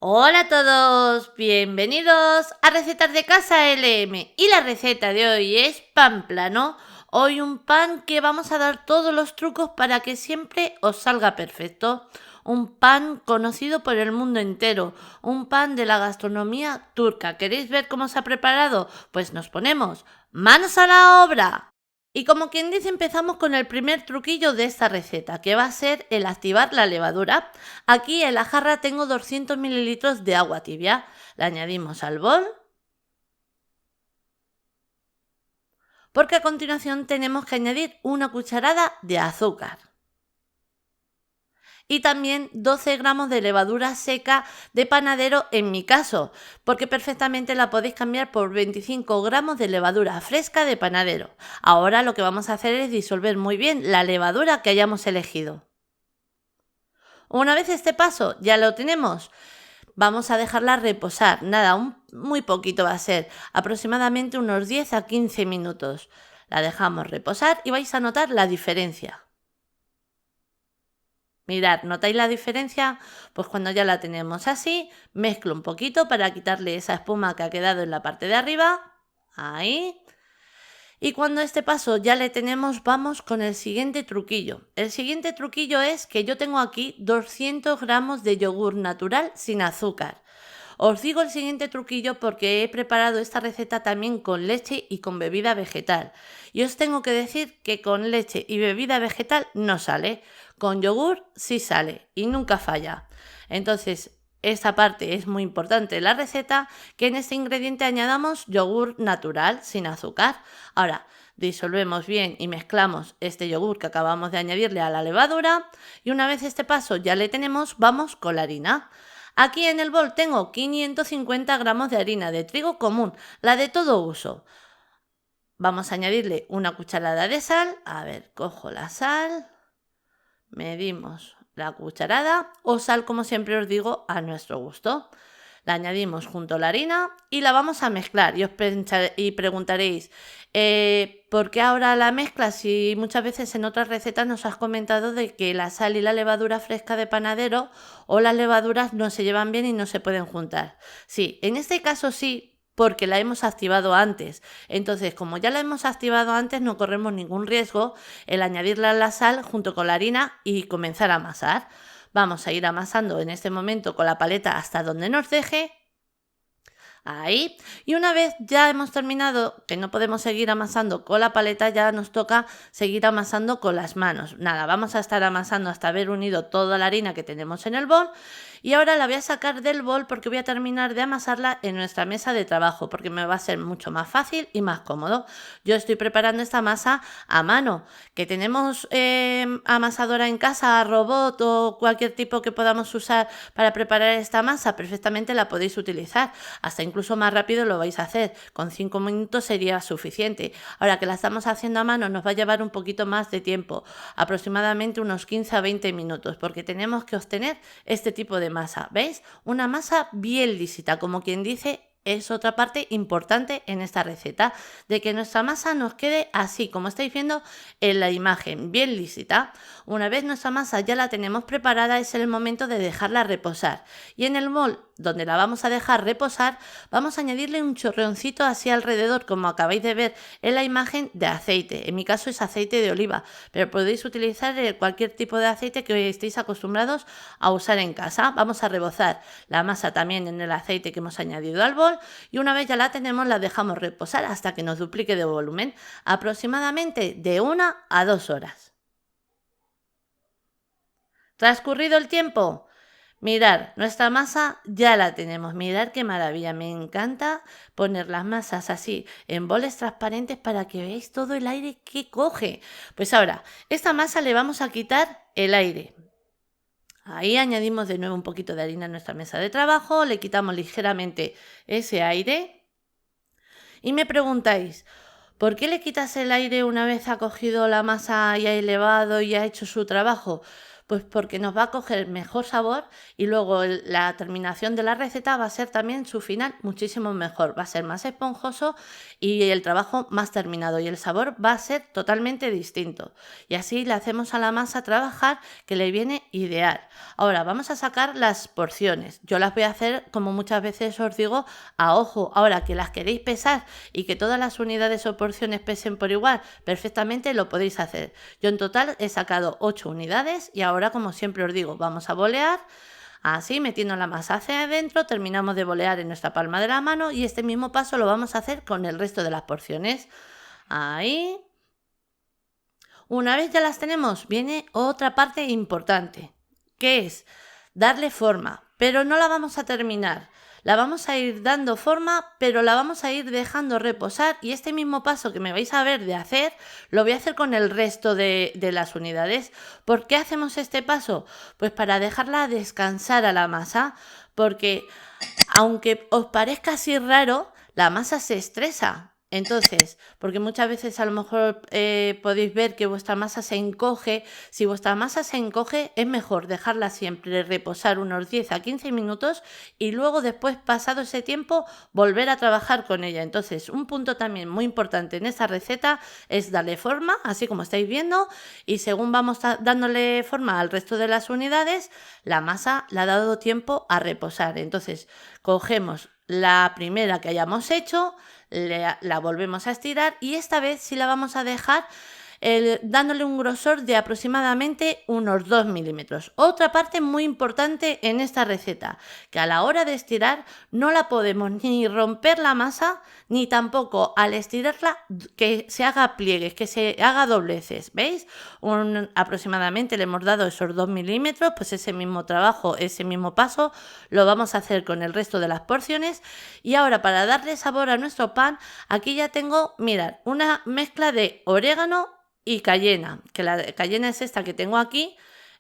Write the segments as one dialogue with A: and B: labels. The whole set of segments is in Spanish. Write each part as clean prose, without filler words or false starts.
A: Hola a todos, bienvenidos a Recetas de Casa LM y la receta de hoy es pan plano. Hoy un pan que vamos a dar todos los trucos para que siempre os salga perfecto. Un pan conocido por el mundo entero, un pan de la gastronomía turca. ¿Queréis ver cómo se ha preparado? Pues nos ponemos manos a la obra. Y como quien dice, empezamos con el primer truquillo de esta receta, que va a ser el activar la levadura. Aquí en la jarra tengo 200 mililitros de agua tibia. La añadimos al bol, porque a continuación tenemos que añadir una cucharada de azúcar. Y también 12 gramos de levadura seca de panadero en mi caso, porque perfectamente la podéis cambiar por 25 gramos de levadura fresca de panadero. Ahora lo que vamos a hacer es disolver muy bien la levadura que hayamos elegido. Una vez este paso ya lo tenemos, vamos a dejarla reposar. Nada, muy poquito va a ser, aproximadamente unos 10 a 15 minutos. La dejamos reposar y vais a notar la diferencia. Mirad, ¿notáis la diferencia? Pues cuando ya la tenemos así, mezclo un poquito para quitarle esa espuma que ha quedado en la parte de arriba. Ahí. Y cuando este paso ya le tenemos, vamos con el siguiente truquillo. El siguiente truquillo es que yo tengo aquí 200 gramos de yogur natural sin azúcar. Os digo el siguiente truquillo porque he preparado esta receta también con leche y con bebida vegetal. Y os tengo que decir que con leche y bebida vegetal no sale. Con yogur sí sale y nunca falla. Entonces, esta parte es muy importante de la receta, que en este ingrediente añadamos yogur natural sin azúcar. Ahora, disolvemos bien y mezclamos este yogur que acabamos de añadirle a la levadura y una vez este paso ya le tenemos, vamos con la harina. Aquí en el bol tengo 550 gramos de harina de trigo común, la de todo uso. Vamos a añadirle una cucharada de sal. A ver, cojo la sal, medimos la cucharada o sal, como siempre os digo, a nuestro gusto. La añadimos junto a la harina y la vamos a mezclar. Y preguntaréis, ¿por qué ahora la mezcla? Si muchas veces en otras recetas nos has comentado de que la sal y la levadura fresca de panadero o las levaduras no se llevan bien y no se pueden juntar. Sí, en este caso sí, porque la hemos activado antes. Entonces, como ya la hemos activado antes, no corremos ningún riesgo el añadirle la sal junto con la harina y comenzar a amasar. Vamos a ir amasando en este momento con la paleta hasta donde nos deje. Ahí. Y una vez ya hemos terminado, que no podemos seguir amasando con la paleta, ya nos toca seguir amasando con las manos. Nada, vamos a estar amasando hasta haber unido toda la harina que tenemos en el bol. Y ahora la voy a sacar del bol porque voy a terminar de amasarla en nuestra mesa de trabajo, porque me va a ser mucho más fácil y más cómodo. Yo estoy preparando esta masa a mano, que tenemos amasadora en casa, robot o cualquier tipo que podamos usar para preparar esta masa, perfectamente la podéis utilizar. Hasta incluso más rápido lo vais a hacer. Con 5 minutos sería suficiente. Ahora que la estamos haciendo a mano nos va a llevar un poquito más de tiempo, aproximadamente unos 15 a 20 minutos, porque tenemos que obtener este tipo de masa. ¿Veis? Una masa bien lísita, como quien dice. Es otra parte importante en esta receta, de que nuestra masa nos quede así, como estáis viendo en la imagen, bien lísita. Una vez nuestra masa ya la tenemos preparada, es el momento de dejarla reposar. Y en el bol donde la vamos a dejar reposar, vamos a añadirle un chorreoncito así alrededor, como acabáis de ver en la imagen, de aceite. En mi caso es aceite de oliva, pero podéis utilizar cualquier tipo de aceite que estéis acostumbrados a usar en casa. Vamos a rebozar la masa también en el aceite que hemos añadido al bol y una vez ya la tenemos la dejamos reposar hasta que nos duplique de volumen, aproximadamente de 1 a 2 horas. Transcurrido el tiempo, mirad, nuestra masa ya la tenemos. Mirad qué maravilla, me encanta poner las masas así en boles transparentes para que veáis todo el aire que coge. Pues ahora, esta masa le vamos a quitar el aire. Ahí añadimos de nuevo un poquito de harina a nuestra mesa de trabajo, le quitamos ligeramente ese aire. Y me preguntáis, ¿por qué le quitas el aire una vez ha cogido la masa y ha elevado y ha hecho su trabajo? Pues porque nos va a coger mejor sabor y luego la terminación de la receta va a ser también su final muchísimo mejor. Va a ser más esponjoso y el trabajo más terminado y el sabor va a ser totalmente distinto. Y así le hacemos a la masa trabajar, que le viene ideal. Ahora vamos a sacar las porciones. Yo las voy a hacer, como muchas veces os digo, a ojo. Ahora que las queréis pesar y que todas las unidades o porciones pesen por igual, perfectamente lo podéis hacer. Yo en total he sacado 8 unidades y ahora, como siempre os digo, vamos a bolear. Así, metiendo la masa hacia adentro, terminamos de bolear en nuestra palma de la mano y este mismo paso lo vamos a hacer con el resto de las porciones. Ahí. Una vez ya las tenemos, viene otra parte importante, que es darle forma, pero no la vamos a terminar. La vamos a ir dando forma, pero la vamos a ir dejando reposar y este mismo paso que me vais a ver de hacer, lo voy a hacer con el resto de las unidades. ¿Por qué hacemos este paso? Pues para dejarla descansar a la masa, porque aunque os parezca así raro, la masa se estresa. Entonces, porque muchas veces a lo mejor podéis ver que vuestra masa se encoge. Si vuestra masa se encoge, es mejor dejarla siempre reposar unos 10 a 15 minutos y luego después, pasado ese tiempo, volver a trabajar con ella. Entonces, un punto también muy importante en esta receta es darle forma, así como estáis viendo, y según vamos dándole forma al resto de las unidades, la masa le ha dado tiempo a reposar. Entonces, cogemos la primera que hayamos hecho, la volvemos a estirar y esta vez sí la vamos a dejar dándole un grosor de aproximadamente unos 2 milímetros. Otra parte muy importante en esta receta, que a la hora de estirar no la podemos ni romper la masa, ni tampoco al estirarla que se haga pliegues, que se haga dobleces. ¿Veis? Aproximadamente le hemos dado esos 2 milímetros, pues ese mismo trabajo, ese mismo paso lo vamos a hacer con el resto de las porciones. Y ahora, para darle sabor a nuestro pan, aquí ya tengo, mirad, una mezcla de orégano y cayena, que la cayena es esta que tengo aquí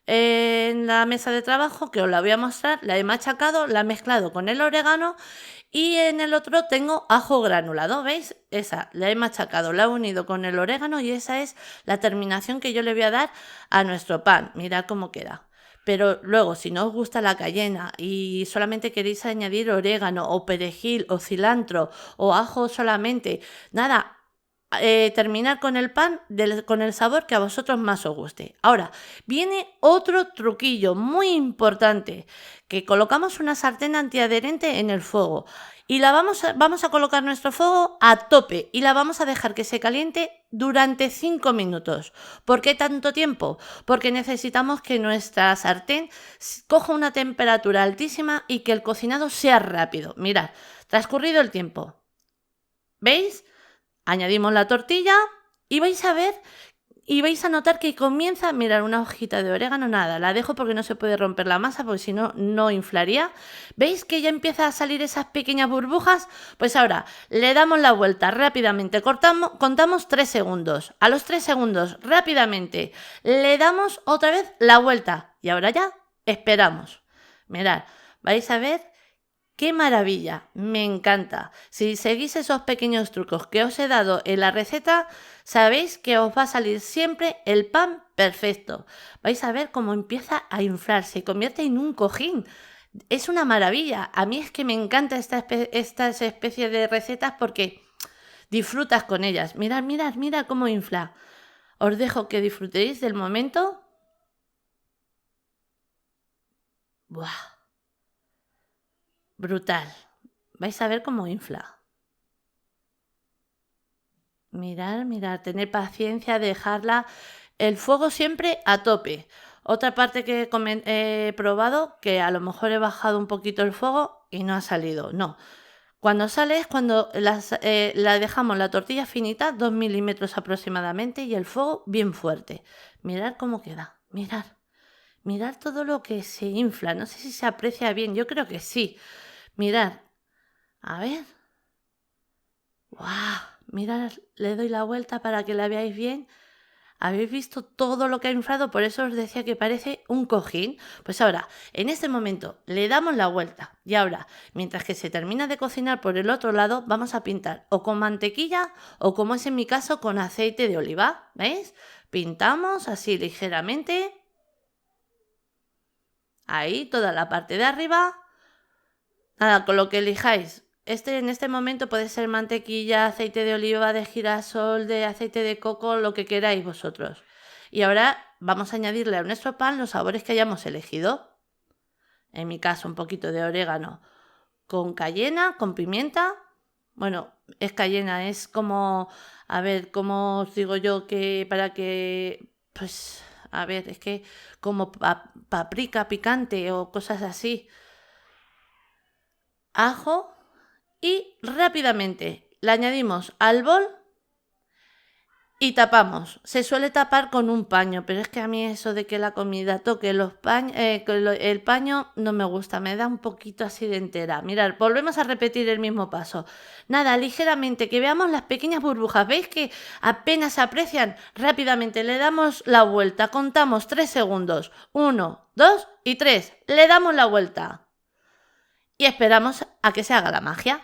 A: en la mesa de trabajo, que os la voy a mostrar. La he machacado, la he mezclado con el orégano y en el otro tengo ajo granulado, ¿veis? Esa la he machacado, la he unido con el orégano y esa es la terminación que yo le voy a dar a nuestro pan. Mirad cómo queda. Pero luego, si no os gusta la cayena y solamente queréis añadir orégano o perejil o cilantro o ajo solamente, nada, terminar con el pan con el sabor que a vosotros más os guste. Ahora, viene otro truquillo muy importante, que colocamos una sartén antiadherente en el fuego y vamos a colocar nuestro fuego a tope y la vamos a dejar que se caliente durante 5 minutos. ¿Por qué tanto tiempo? Porque necesitamos que nuestra sartén coja una temperatura altísima y que el cocinado sea rápido. Mirad, transcurrido el tiempo, ¿veis? Añadimos la tortilla y vais a ver y vais a notar que comienza, mirar, una hojita de orégano, nada, la dejo porque no se puede romper la masa, porque si no, no inflaría. ¿Veis que ya empieza a salir esas pequeñas burbujas? Pues ahora le damos la vuelta rápidamente, contamos 3 segundos. A los 3 segundos, rápidamente, le damos otra vez la vuelta y ahora ya esperamos. Mirad, vais a ver. ¡Qué maravilla! Me encanta. Si seguís esos pequeños trucos que os he dado en la receta, sabéis que os va a salir siempre el pan perfecto. Vais a ver cómo empieza a inflar, se convierte en un cojín. Es una maravilla. A mí es que me encanta estas especies de recetas porque disfrutas con ellas. Mirad, mirad, mirad cómo infla. Os dejo que disfrutéis del momento. ¡Buah! Brutal. Vais a ver cómo infla. Mirad, mirad, tener paciencia, dejarla el fuego siempre a tope. Otra parte que he probado, que a lo mejor he bajado un poquito el fuego y no ha salido. No. Cuando sale es cuando la dejamos la tortilla finita, 2 milímetros aproximadamente, y el fuego bien fuerte. Mirad cómo queda. Mirad. Mirad todo lo que se infla. No sé si se aprecia bien. Yo creo que sí. Mirad. A ver. ¡Guau! Mirad, le doy la vuelta para que la veáis bien. ¿Habéis visto todo lo que ha inflado? Por eso os decía que parece un cojín. Pues ahora, en este momento, le damos la vuelta. Y ahora, mientras que se termina de cocinar por el otro lado, vamos a pintar o con mantequilla o, como es en mi caso, con aceite de oliva. ¿Veis? Pintamos así ligeramente. Ahí, toda la parte de arriba. Nada, con lo que elijáis. En este momento puede ser mantequilla, aceite de oliva, de girasol, de aceite de coco, lo que queráis vosotros. Y ahora vamos a añadirle a nuestro pan los sabores que hayamos elegido. En mi caso, un poquito de orégano con cayena, con pimienta. Bueno, es cayena, es como, a ver, ¿cómo os digo yo que para que, pues, a ver, es que como paprika picante o cosas así. Ajo y rápidamente le añadimos al bol y tapamos. Se suele tapar con un paño, pero es que a mí eso de que la comida toque el paño no me gusta, me da un poquito así de entera. Mirad, volvemos a repetir el mismo paso. Nada, ligeramente, que veamos las pequeñas burbujas. ¿Veis que apenas se aprecian? Rápidamente le damos la vuelta, contamos 3 segundos. 1, 2 y 3. Le damos la vuelta. Y esperamos a que se haga la magia.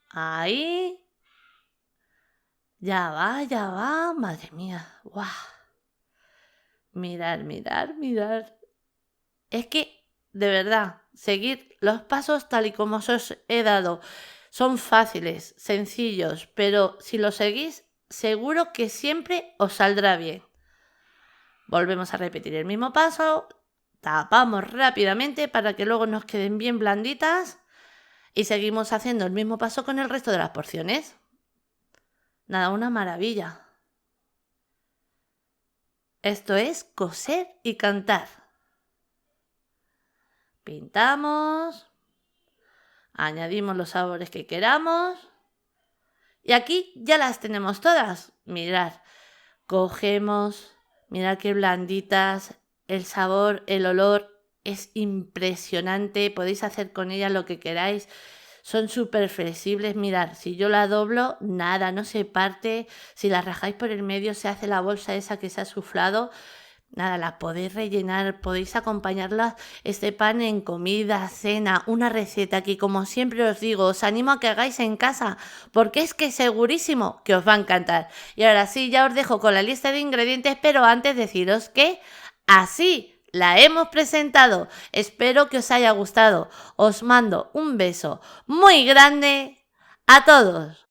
A: Ahí. Ya va. Madre mía. ¡Guau! Mirar. Es que, de verdad, seguir los pasos tal y como os he dado. Son fáciles, sencillos, pero si los seguís, seguro que siempre os saldrá bien. Volvemos a repetir el mismo paso. Tapamos rápidamente para que luego nos queden bien blanditas. Y seguimos haciendo el mismo paso con el resto de las porciones. Nada, una maravilla. Esto es coser y cantar. Pintamos, añadimos los sabores que queramos y aquí ya las tenemos todas. Mirad, cogemos, mirad qué blanditas, el sabor, el olor es impresionante, podéis hacer con ellas lo que queráis. Son súper flexibles, mirad, si yo la doblo, nada, no se parte. Si la rajáis por el medio, se hace la bolsa esa que se ha suflado. Nada, la podéis rellenar, podéis acompañarla este pan en comida, cena, una receta que como siempre os digo, os animo a que hagáis en casa, porque es que segurísimo que os va a encantar. Y ahora sí, ya os dejo con la lista de ingredientes, pero antes deciros que así la hemos presentado. Espero que os haya gustado. Os mando un beso muy grande a todos.